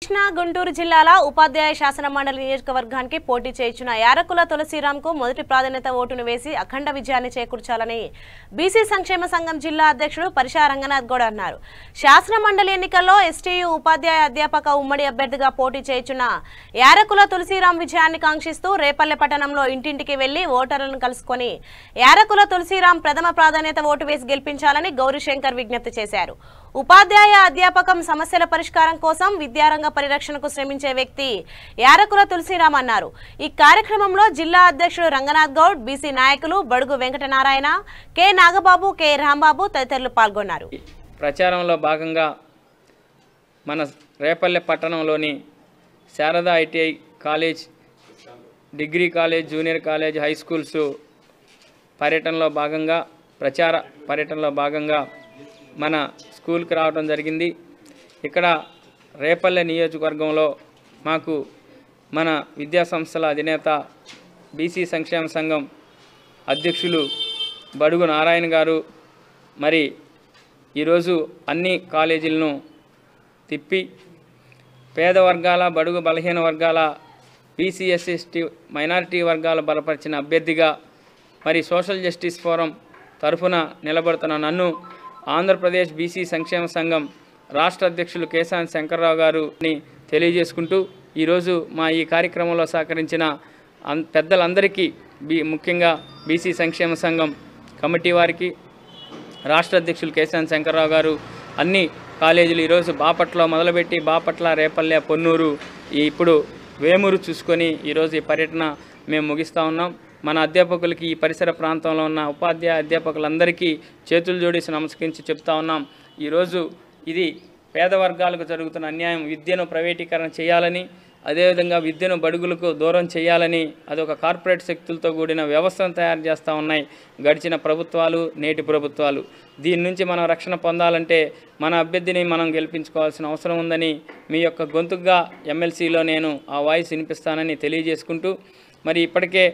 కృష్ణా గుంటూరు జిల్లాల ఉపాధ్యాయ శాసన మండలి నియోజకవర్గానికి పోటీ చేయించిన యారకుల తులసిరాంకు మొదటి ప్రాధాన్యత ఓటును వేసి అఖండ విజయాన్ని చేకూర్చాలని బీసీ సంక్షేమ సంఘం జిల్లా అధ్యక్షుడు పరిషా రంగనాథ్ గౌడ్ అన్నారు. శాసన మండలి ఎన్నికల్లో ఎస్టీయూ ఉపాధ్యాయ అధ్యాపక ఉమ్మడి అభ్యర్థిగా పోటీ చేయించిన యారకుల తులసిరాం విజయాన్ని కాంక్షిస్తూ రేపల్లె పట్టణంలో ఇంటింటికి వెళ్లి ఓటర్లను కలుసుకొని యారకుల తులసిరాం ప్రథమ ప్రాధాన్యత ఓటు వేసి గెలిపించాలని గౌరీశంకర్ విజ్ఞప్తి చేశారు. ఉపాధ్యాయ అధ్యాపకం సమస్యల పరిష్కారం కోసం విద్యారంగ పరిరక్షణకు శ్రమించే వ్యక్తి యారకుల తులసిరాం అన్నారు. ఈ కార్యక్రమంలో జిల్లా అధ్యక్షుడు రంగనాథ్ గౌడ్, బీసీ నాయకులు బడుగు వెంకటనారాయణ, కె నాగబాబు, కె రాంబాబు తదితరులు పాల్గొన్నారు. ప్రచారంలో భాగంగా మన రేపల్లె పట్టణంలోని Sharada ITI college, degree college, junior college, high schools పర్యటనలో భాగంగా ప్రచార పర్యటనలో భాగంగా మన స్కూల్కి రావడం జరిగింది. ఇక్కడ రేపల్లె నియోజకవర్గంలో మాకు మన విద్యాసంస్థల అధినేత బీసీ సంక్షేమ సంఘం అధ్యక్షులు బడుగు నారాయణ గారు మరి ఈరోజు అన్ని కాలేజీలను తిప్పి పేద వర్గాల, బడుగు బలహీన వర్గాల, బీసీ ఎస్సీ మైనారిటీ వర్గాల బలపరిచిన అభ్యర్థిగా మరి సోషల్ జస్టిస్ ఫోరం తరఫున నిలబడుతున్న నన్ను ఆంధ్రప్రదేశ్ బీసీ సంక్షేమ సంఘం రాష్ట్ర అధ్యక్షులు కేశాని శంకర్రావు గారిని తెలియజేసుకుంటూ ఈరోజు మా ఈ కార్యక్రమంలో సహకరించిన పెద్దలందరికీ ముఖ్యంగా బీసీ సంక్షేమ సంఘం కమిటీ వారికి, రాష్ట్ర అధ్యక్షులు కేశాని శంకర్రావు గారు, అన్ని కాలేజీలు ఈరోజు బాపట్ల మొదలుపెట్టి బాపట్ల, రేపల్లె, పొన్నూరు, ఇప్పుడు వేమూరు చూసుకొని ఈరోజు ఈ పర్యటన మేము ముగిస్తూ ఉన్నాం. మన అధ్యాపకులకి, ఈ పరిసర ప్రాంతంలో ఉన్న ఉపాధ్యాయ అధ్యాపకులందరికీ చేతులు జోడించి నమస్కరించి చెప్తా ఉన్నాం. ఈరోజు ఇది పేద వర్గాలకు జరుగుతున్న అన్యాయం. విద్యను ప్రైవేటీకరణ చేయాలని, అదేవిధంగా విద్యను బడుగులకు దూరం చేయాలని అదొక కార్పొరేట్ శక్తులతో కూడిన వ్యవస్థను తయారు చేస్తూ ఉన్నాయి గడిచిన ప్రభుత్వాలు, నేటి ప్రభుత్వాలు. దీని నుంచి మనం రక్షణ పొందాలంటే మన అభ్యర్థిని మనం గెలిపించుకోవాల్సిన అవసరం ఉందని మీ యొక్క గొంతుగా ఎమ్మెల్సీలో నేను ఆ వాయిస్ వినిపిస్తానని తెలియజేసుకుంటూ, మరి ఇప్పటికే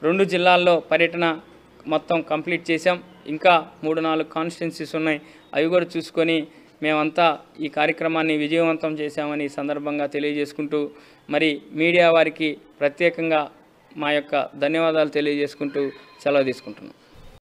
2 జిల్లాల్లో పర్యటన మొత్తం కంప్లీట్ చేశాం. ఇంకా 3-4 కాన్స్టిట్యున్సీస్ ఉన్నాయి. అవి కూడా చూసుకొని మేమంతా ఈ కార్యక్రమాన్ని విజయవంతం చేశామని సందర్భంగా తెలియజేసుకుంటూ, మరి మీడియా వారికి ప్రత్యేకంగా మా యొక్క ధన్యవాదాలు తెలియజేసుకుంటూ సెలవు తీసుకుంటున్నాం.